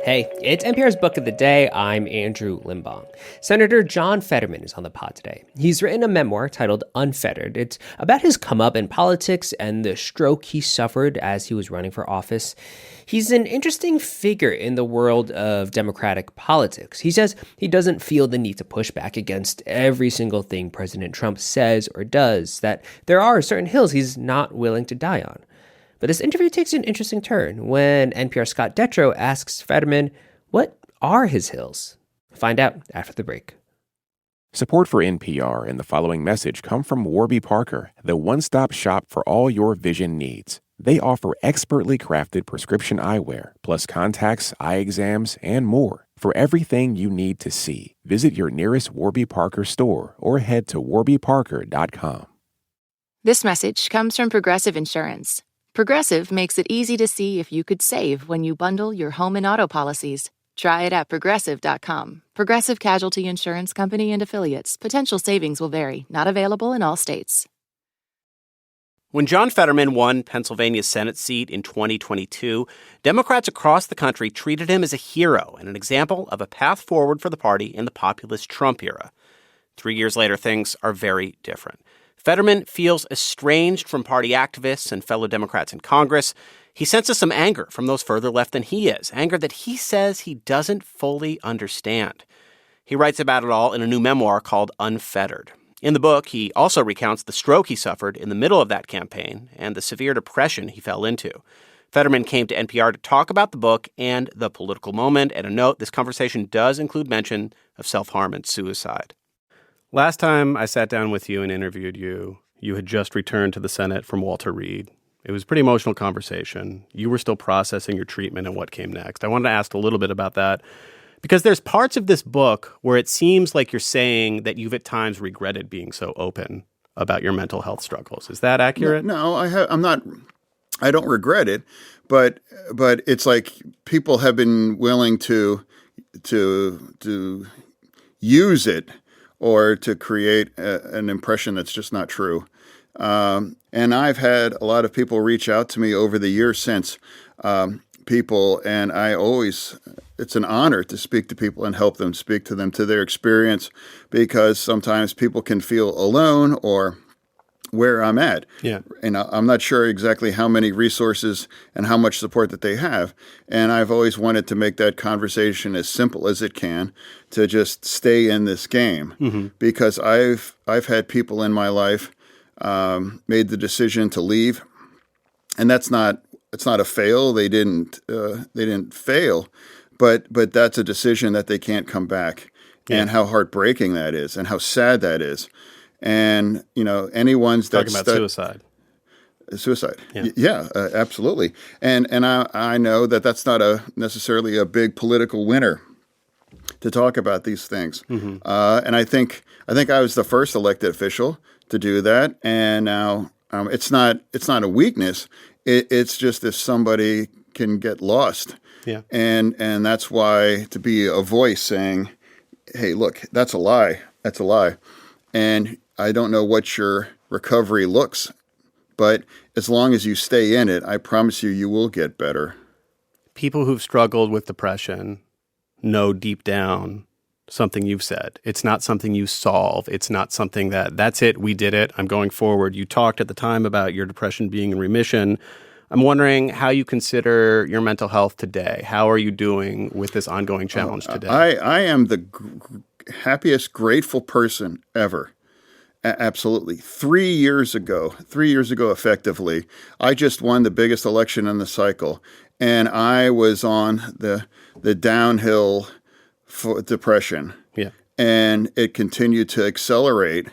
Hey, it's NPR's Book of the Day. I'm Andrew Limbong. Senator John Fetterman is on the pod today. He's written a memoir titled Unfettered. It's about his come-up in politics and the stroke he suffered as he was running for office. He's an interesting figure in the world of democratic politics. He says he doesn't feel the need to push back against every single thing President Trump says or does, that there are certain hills he's not willing to die on. But this interview takes an interesting turn when NPR's Scott Detrow asks Fetterman, what are his hills? Find out after the break. Support for NPR and the following message come from Warby Parker, the one-stop shop for all your vision needs. They offer expertly crafted prescription eyewear, plus contacts, eye exams, and more. For everything you need to see, visit your nearest Warby Parker store or head to warbyparker.com. This message comes from Progressive Insurance. Progressive makes it easy to see if you could save when you bundle your home and auto policies. Try it at progressive.com. Progressive Casualty Insurance Company and Affiliates. Potential savings will vary. Not available in all states. When John Fetterman won Pennsylvania's Senate seat in 2022, Democrats across the country treated him as a hero and an example of a path forward for the party in the populist Trump era. 3 years later, things are very different. Fetterman feels estranged from party activists and fellow Democrats in Congress. He senses some anger from those further left than he is, anger that he says he doesn't fully understand. He writes about it all in a new memoir called Unfettered. In the book, he also recounts the stroke he suffered in the middle of that campaign and the severe depression he fell into. Fetterman came to NPR to talk about the book and the political moment. And a note, this conversation does include mention of self-harm and suicide. Last time I sat down with you and interviewed you, you had just returned to the Senate from Walter Reed. It was a pretty emotional conversation. You were still processing your treatment and what came next. I wanted to ask a little bit about that because there's parts of this book where it seems like you're saying that you've at times regretted being so open about your mental health struggles. Is that accurate? No, I'm not. I don't regret it, but it's like people have been willing to use it or to create an impression that's just not true. And I've had a lot of people reach out to me over the years since, people, and it's an honor to speak to people and help them, speak to them, to their experience, because sometimes people can feel alone or where I'm at. Yeah. And I'm not sure exactly how many resources and how much support that they have. And I've always wanted to make that conversation as simple as it can to just stay in this game, because I've had people in my life made the decision to leave, and it's not a fail. They didn't fail, but that's a decision that they can't come back, and how heartbreaking that is, and how sad that is. And, anyone's talking about suicide. Suicide. Yeah, absolutely. And I know that that's not necessarily a big political winner to talk about these things. And I think I was the first elected official to do that. And now it's not a weakness. It's just if somebody can get lost. Yeah. And that's why to be a voice saying, hey, look, that's a lie. That's a lie. And I don't know what your recovery looks, but as long as you stay in it, I promise you will get better. People who've struggled with depression know deep down something you've said. It's not something you solve. It's not something that's it, we did it, I'm going forward. You talked at the time about your depression being in remission. I'm wondering how you consider your mental health today. How are you doing with this ongoing challenge today? I am the happiest, grateful person ever. Absolutely. 3 years ago effectively, I just won the biggest election in the cycle, and I was on the downhill for depression. Yeah. And it continued to accelerate,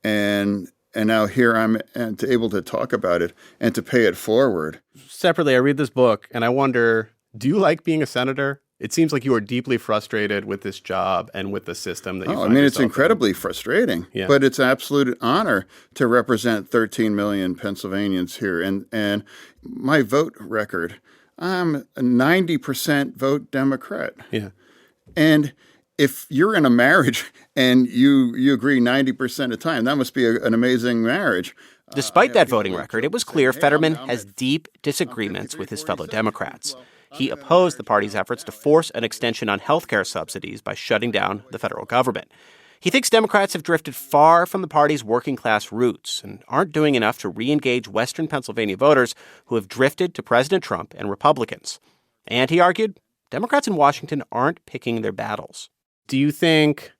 and now here I'm able to talk about it and to pay it forward. Separately, I read this book and I wonder, do you like being a senator? It seems like you are deeply frustrated with this job and with the system that you find it's incredibly frustrating, but it's an absolute honor to represent 13 million Pennsylvanians here. And my vote record, I'm a 90% vote Democrat. Yeah. And if you're in a marriage and you agree 90% of the time, that must be an amazing marriage. Despite that voting record, it was clear Fetterman has deep disagreements with his fellow Democrats. He opposed the party's efforts to force an extension on health care subsidies by shutting down the federal government. He thinks Democrats have drifted far from the party's working-class roots and aren't doing enough to re-engage Western Pennsylvania voters who have drifted to President Trump and Republicans. And he argued, Democrats in Washington aren't picking their battles. Do you think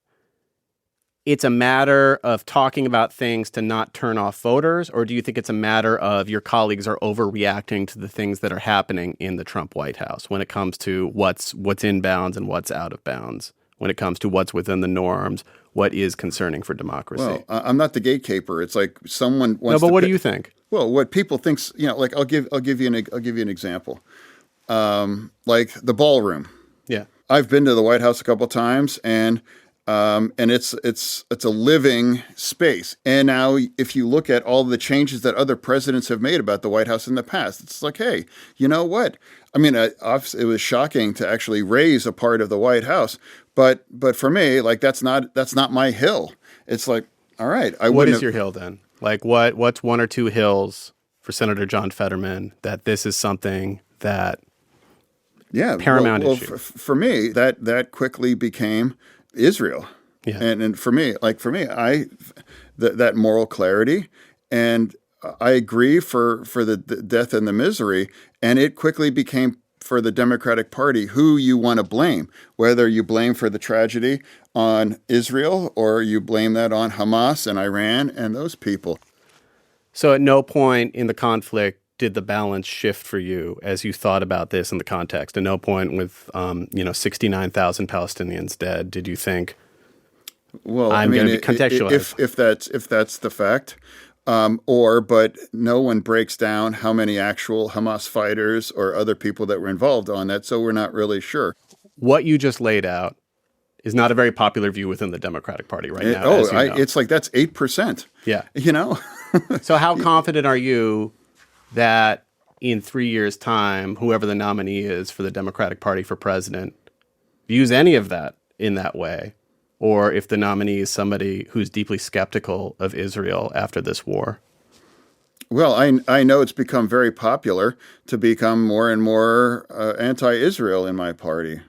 it's a matter of talking about things to not turn off voters, or do you think it's a matter of your colleagues are overreacting to the things that are happening in the Trump White House when it comes to what's in bounds and what's out of bounds, when it comes to what's within the norms, what is concerning for democracy? Well, I'm not the gatekeeper. It's like someone wants. No, but what do you think? Well, what people think, like I'll give you an example. Like the ballroom. Yeah, I've been to the White House a couple times, and it's a living space. And now, if you look at all the changes that other presidents have made about the White House in the past, it's like, hey, you know what? I mean, it was shocking to actually raise a part of the White House, but for me, like that's not my hill. It's like, all right, what is your hill then? Like what's one or two hills for Senator John Fetterman that this is something that paramount issue? For me, that quickly became Israel. Yeah. And for me, that moral clarity, and I agree for the death and the misery, and it quickly became for the Democratic Party who you want to blame, whether you blame for the tragedy on Israel or you blame that on Hamas and Iran and those people. So at no point in the conflict did the balance shift for you as you thought about this in the context? At no point with 69,000 Palestinians dead did you think, well, I'm going to be contextualized? If that's the fact, but no one breaks down how many actual Hamas fighters or other people that were involved on that, so we're not really sure. What you just laid out is not a very popular view within the Democratic Party right now. It's like that's 8%. Yeah. So how confident are you that in 3 years' time, whoever the nominee is for the Democratic Party for president views any of that in that way, or if the nominee is somebody who's deeply skeptical of Israel after this war? Well, I know it's become very popular to become more and more anti-Israel in my party,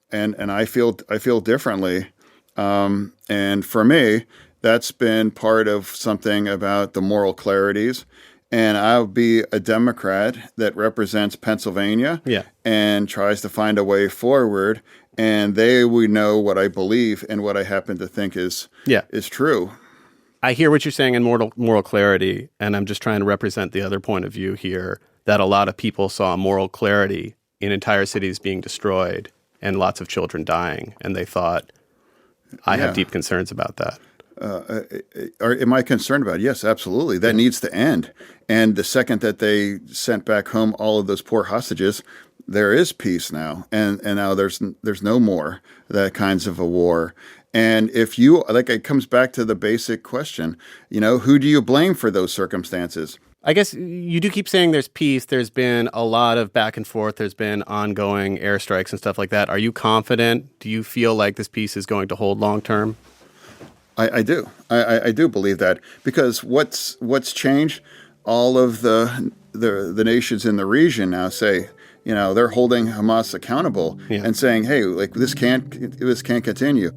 and I feel differently. And for me, that's been part of something about the moral clarities. And I'll be a Democrat that represents Pennsylvania and tries to find a way forward. And they would know what I believe and what I happen to think is true. I hear what you're saying in moral clarity, and I'm just trying to represent the other point of view here, that a lot of people saw moral clarity in entire cities being destroyed and lots of children dying. And they thought, I have deep concerns about that. Am I concerned about it? Yes, absolutely. That needs to end. And the second that they sent back home all of those poor hostages, there is peace now. And now there's no more that kinds of a war. And if you, it comes back to the basic question, who do you blame for those circumstances? I guess you do keep saying there's peace. There's been a lot of back and forth. There's been ongoing airstrikes and stuff like that. Are you confident? Do you feel like this peace is going to hold long term? I do. I do believe that, because what's changed? All of the nations in the region now say, they're holding Hamas accountable and saying, hey, this can't continue.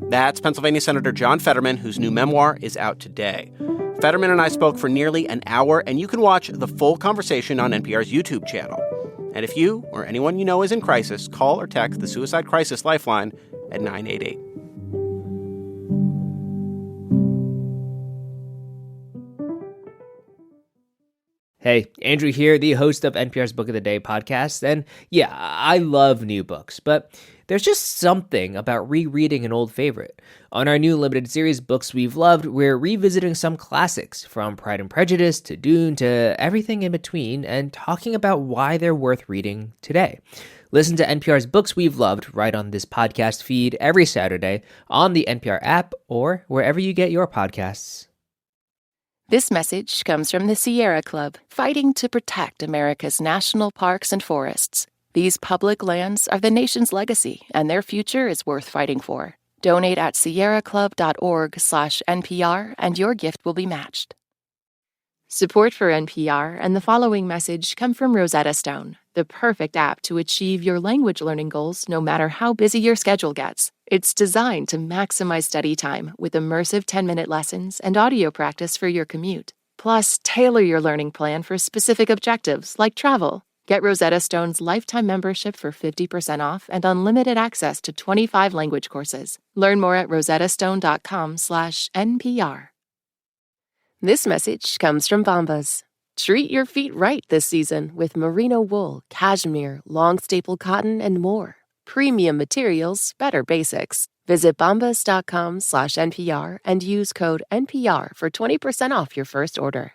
That's Pennsylvania Senator John Fetterman, whose new memoir is out today. Fetterman and I spoke for nearly an hour, and you can watch the full conversation on NPR's YouTube channel. And if you or anyone you know is in crisis, call or text the Suicide Crisis Lifeline at 988. Hey, Andrew here, the host of NPR's Book of the Day podcast. And yeah, I love new books, but there's just something about rereading an old favorite. On our new limited series, Books We've Loved, we're revisiting some classics, from Pride and Prejudice to Dune to everything in between, and talking about why they're worth reading today. Listen to NPR's Books We've Loved right on this podcast feed every Saturday on the NPR app or wherever you get your podcasts. This message comes from the Sierra Club, fighting to protect America's national parks and forests. These public lands are the nation's legacy, and their future is worth fighting for. Donate at sierraclub.org/NPR, and your gift will be matched. Support for NPR and the following message come from Rosetta Stone, the perfect app to achieve your language learning goals no matter how busy your schedule gets. It's designed to maximize study time with immersive 10-minute lessons and audio practice for your commute. Plus, tailor your learning plan for specific objectives like travel. Get Rosetta Stone's lifetime membership for 50% off and unlimited access to 25 language courses. Learn more at rosettastone.com/NPR. This message comes from Bombas. Treat your feet right this season with merino wool, cashmere, long staple cotton, and more. Premium materials, better basics. Visit bombas.com/NPR and use code NPR for 20% off your first order.